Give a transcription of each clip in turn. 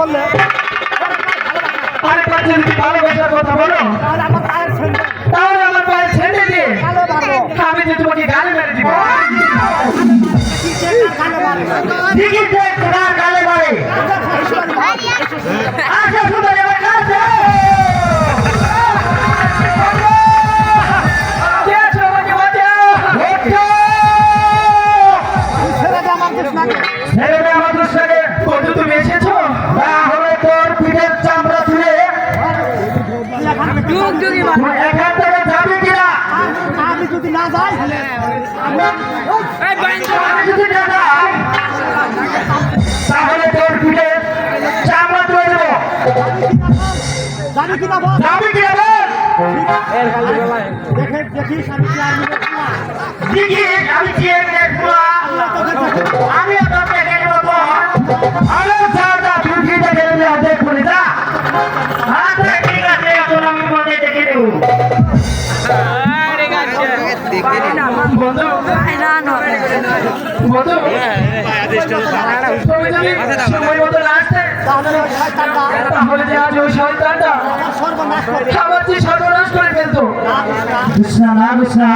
বললে আরে পাঁচ যদি ভালোবাসার কথা বলো তাহলে আমার পায়ের ছেড়ে তাহলে আমার পায়ে ছেড়ে দিয়ে কালো মারবো আমি যে তোমাকে গালে মেরে দিব কালো মারবো ঠিকই দেখ তোরা গালে মারে আচ্ছা শুধু এবার কাছে তুমি এসেছো তাহলে তোর পিঠের চামড়া তুলে এখান থেকে যাবে কিনা আমি যদি না যাই যদি না যাই তাহলে তোর পিঠের চামড়া তুলে দেবো জানি কিনা বল যাবে কিনা বল দেখিস আমি কি আর মিলে না দেখি আমি কি দেখবো আমি তোকে দেখবো আরে যা তুই দেখে নেবে অর্ধেক বলে যা আচ্ছা ঠিক আছে এখন আমি মনে দেখে নেব বন্ধু বন্ধু সময় মতো আসছে তাহলে যে আজ ওই শয়তানটা সর্বনাশ করবে আমার যে সর্বনাশ করে ফেলতো কৃষ্ণা না কৃষ্ণা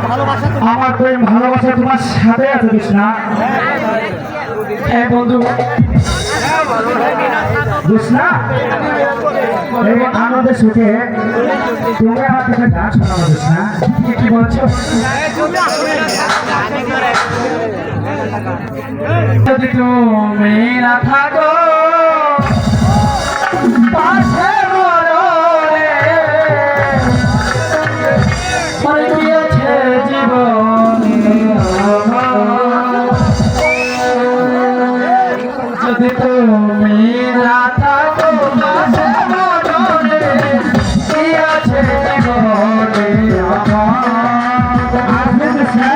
ভালোবাসা আমার প্রেম ভালোবাসা তোমার সাথে আছে কৃষ্ণা হ্যাঁ বন্ধু কৃষ্ণা এবং আমাদের সুখে তুমি আমার কাছে গান শোনাবো কৃষ্ণা কি বলছো যদি তুমি না থাকো পাশে মরণে মরে গিয়েছে জীবনে আমার। যদি তুমি না থাকো পাশে মরণে গিয়েছে জীবনে আমার। আসবে কৃষ্ণা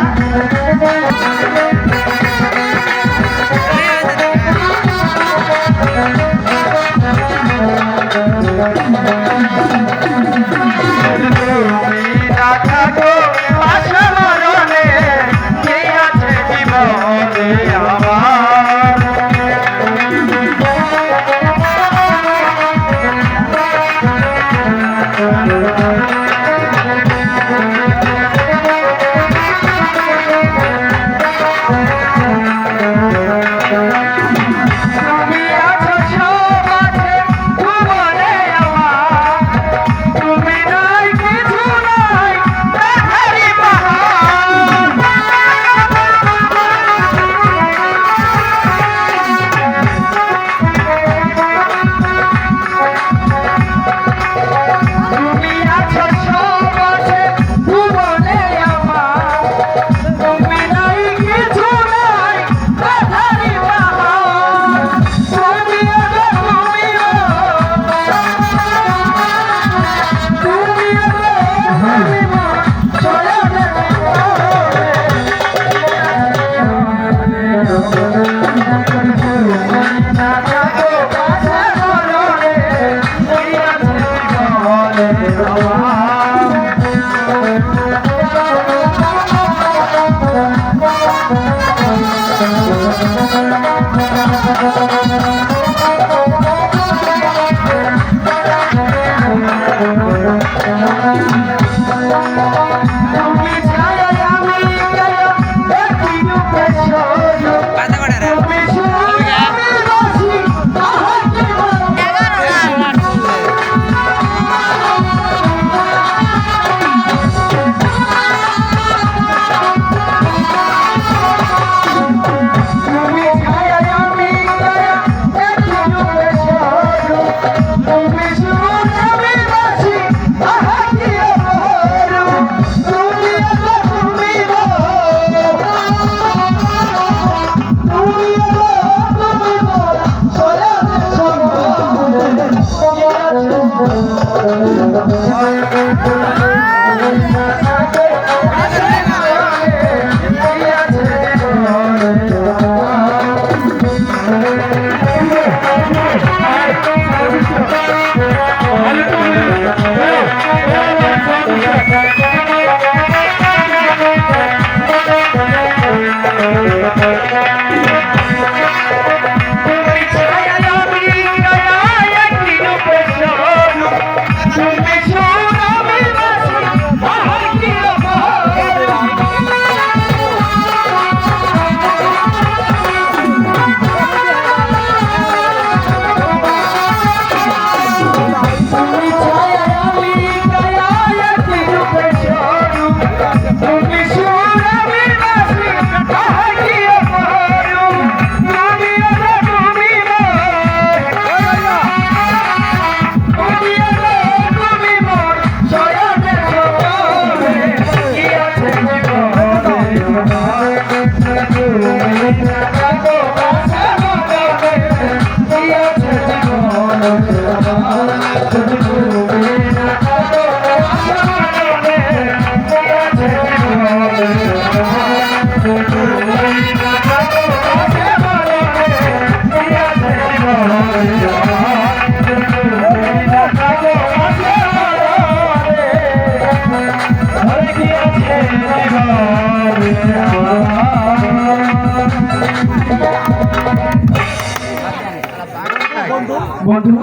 বন্ধু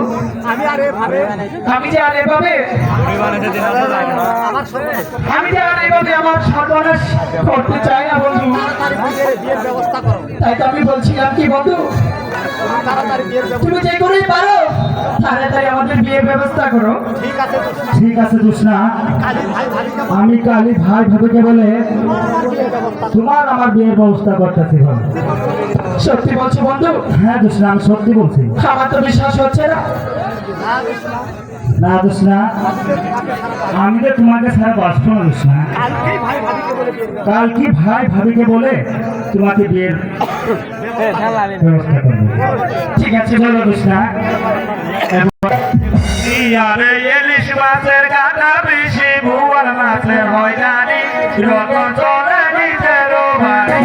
আমি আর এভাবে আমি যে আর এভাবে আমার সঙ্গে আমি যে আর এভাবে আমার সর্বনাশ করতে চাই না বন্ধু। তাড়াতাড়ি বিয়ের ব্যবস্থা করো। তাই তো আমি বলছিলাম কি বন্ধু, তুমি তাড়াতাড়ি বিয়ের ব্যবস্থা। তুমি যে করেই পারো তাড়াতাড়ি আমাদের বিয়ের ব্যবস্থা করো। ঠিক আছে ঠিক আছে জোসনা, কালী ভাই ভাবিকে আমি কালী ভাই ভাবিকে বলে বিয়ের ব্যবস্থা। তোমার আমার বিয়ের ব্যবস্থা করতেছি ভাই। সত্যি বলছো বন্ধু? হ্যাঁ জোসনা, আমি সত্যি বলছি। আমার তো বিশ্বাস হচ্ছে না। না জোসনা, আমি তো তোমাকে ছাড়া বাঁচবো না জোসনা। কালকেই ভাই ভাবিকে বলে বিয়ের ব্যবস্থা। কাল কি ভাই ভাবিকে বলে তোমাকে বিয়ের ব্যবস্থা করবো। ঠিক আছে চলো জোসনা। ইয়ারে ইলিশ মাছের কাটা বেশি ভুয়ার মাছে হয় জানি রত চলে নিজের বাড়ি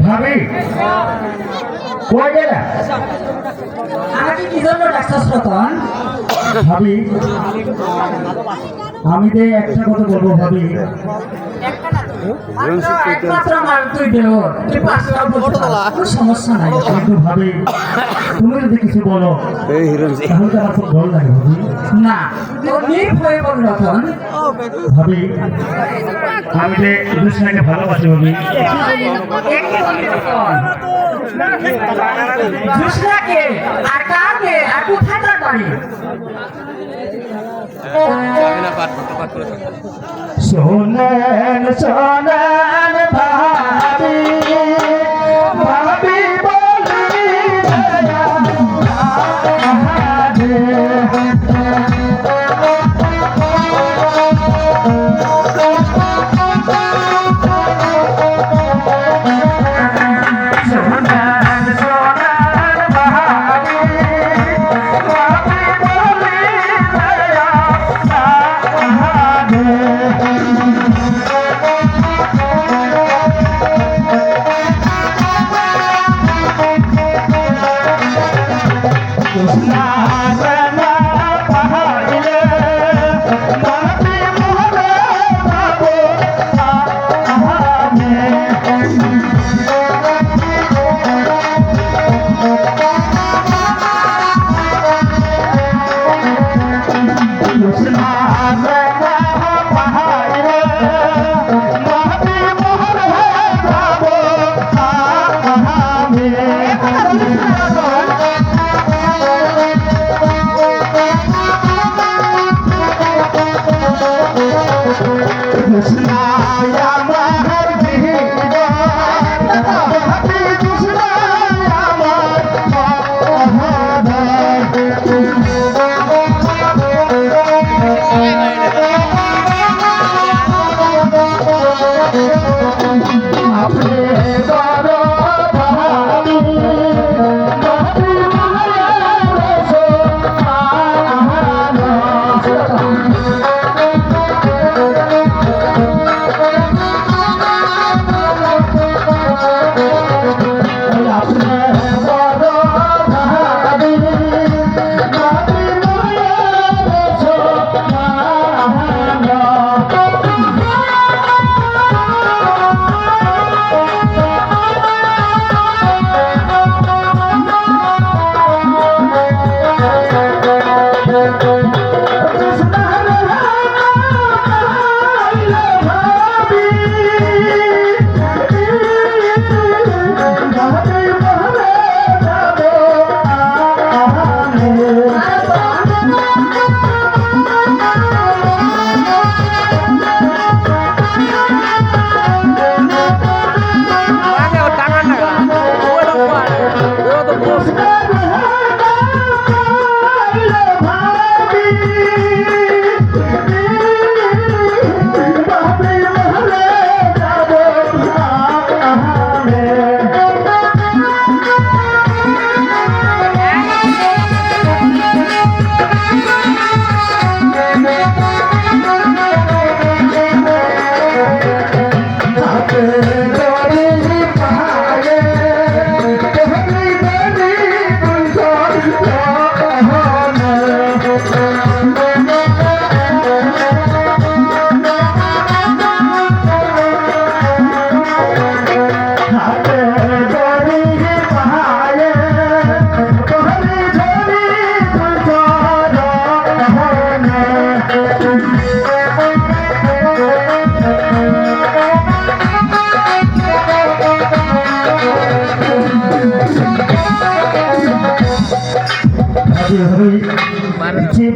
ভাবি কই গেলা? আমাকে কি জন্য ডাক্তার রতন? ভাবি আমি যে একটা কথা বলবো ভাবি, একমাত্র আমার তুই দেওর, তুই পাঁচটা বলতে পারো, কোনো সমস্যা নাই। কিন্তু ভাবি তুমি যদি কিছু বলো তাহলে তো আমার খুব ভালো লাগে ভাবি। না তোর নির্ভয়ে বল রতন। ভাবি আমি যে জোসনাকে ভালোবাসি ভাবি। জোসনাকে আর কাকে আর কোথায় তার বাড়ি? শোনেন শোনেন ভাবি, ভাবি বলি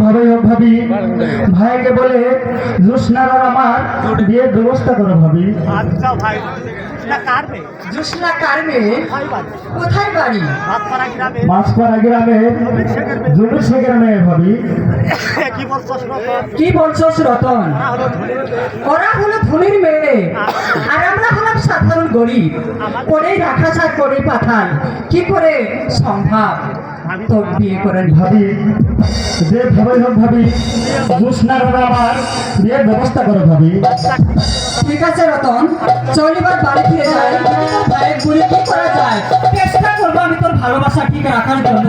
ভাবে হোক ভাবি ভাইকে বলে জোসনার আর আমার বিয়ের ব্যবস্থা করো ভাবি। আচ্ছা ভাই না কাটবে জোসনা কার মেয়ে? ভাই ভাই কোথায় বাড়ি? ভাতপাড়া গ্রামে মাছপাড়া গ্রামের জুলুস শেখের মেয়ে ভাবি। কি বলছো কি বলছস রতন? ওরা হলো ধনির মেয়ে আর আমরা হলাম সাধারণ গরিব, পরেই রাখা ছাড় করে পাঠান, কি করে সম্ভব তোর বিয়ে করে নি? ভাবি যে ভাবে হোক ভাবি জোসনার আর আমার বিয়ের ব্যবস্থা করো ভাবি। ঠিক আছে রতন, চল এবার বাড়ি ফিরে যাই। ভাইয়ের গুলি কি করা যায় চেষ্টা করবো আমি তোর ভালোবাসা ঠিক রাখার জন্য।